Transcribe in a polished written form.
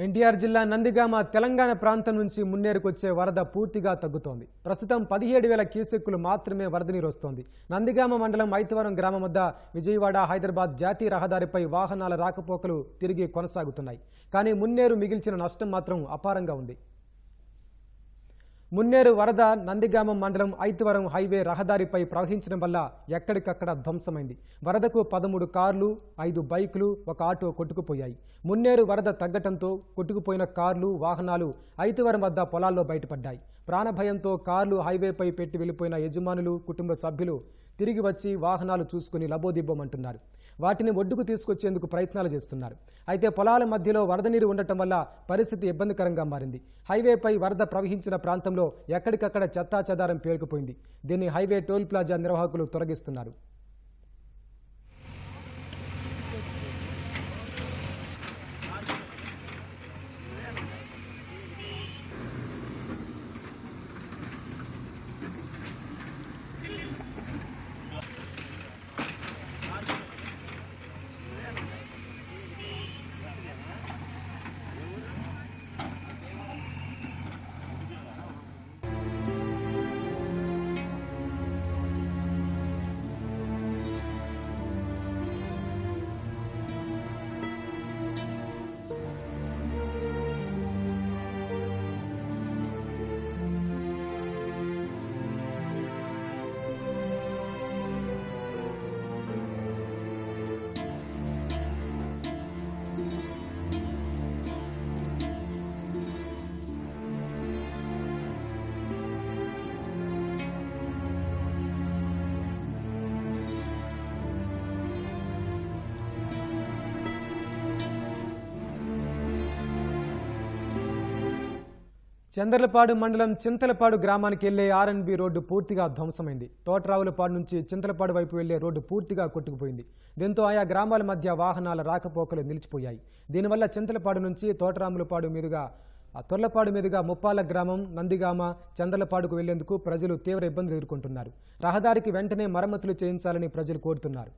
ఎన్టీఆర్ జిల్లా నందిగామ తెలంగాణ ప్రాంతం నుంచి మున్నేరుకొచ్చే వరద పూర్తిగా తగ్గుతోంది. ప్రస్తుతం 17,000 క్యూసెక్కులు మాత్రమే వరద నీరు వస్తోంది. నందిగామ మండలం ఐతవరం గ్రామం వద్ద విజయవాడ హైదరాబాద్ జాతీయ రహదారిపై వాహనాల రాకపోకలు తిరిగి కొనసాగుతున్నాయి. కానీ మున్నేరు మిగిల్చిన నష్టం మాత్రం అపారంగా ఉంది. మున్నేరు వరద నందిగామ మండలం ఐతవరం హైవే రహదారిపై ప్రవహించడం వల్ల ఎక్కడికక్కడ ధ్వంసమైంది. వరదకు 13 కార్లు, 5 బైకులు, 1 ఆటో కొట్టుకుపోయాయి. మున్నేరు వరద తగ్గటంతో కొట్టుకుపోయిన కార్లు, వాహనాలు ఐతవరం వద్ద పొలాల్లో బయటపడ్డాయి. ప్రాణభయంతో కార్లు హైవేపై పెట్టి వెళ్లిపోయిన యజమానులు, కుటుంబ సభ్యులు తిరిగి వచ్చి వాహనాలు చూసుకుని లబోదిబ్బోమంటున్నారు. వాటిని ఒడ్డుకు తీసుకొచ్చేందుకు ప్రయత్నాలు చేస్తున్నారు. అయితే పొలాల మధ్యలో వరద నీరు ఉండటం వల్ల పరిస్థితి ఇబ్బందికరంగా మారింది. హైవేపై వరద ప్రవహించిన ప్రాంతంలో ఎక్కడికక్కడ చెత్తాచెదారం పేరుకుపోయింది. దీన్ని హైవే టోల్ ప్లాజా నిర్వాహకులు తొలగిస్తున్నారు. చంద్రలపాడు మండలం చింతలపాడు గ్రామానికి వెళ్లే ఆర్ఎన్బి రోడ్డు పూర్తిగా ధ్వంసమైంది. తోటరావులపాడు నుంచి చింతలపాడు వైపు వెళ్లే రోడ్డు పూర్తిగా కొట్టుకుపోయింది. దీంతో ఆయా గ్రామాల మధ్య వాహనాల రాకపోకలు నిలిచిపోయాయి. దీనివల్ల చింతలపాడు నుంచి తోటరాములపాడు మీదుగా తొర్లపాడు మీదుగా ముప్పాల గ్రామం, నందిగామ, చంద్రలపాడుకు వెళ్లేందుకు ప్రజలు తీవ్ర ఇబ్బందులు ఎదుర్కొంటున్నారు. రహదారికి వెంటనే మరమ్మతులు చేయించాలని ప్రజలు కోరుతున్నారు.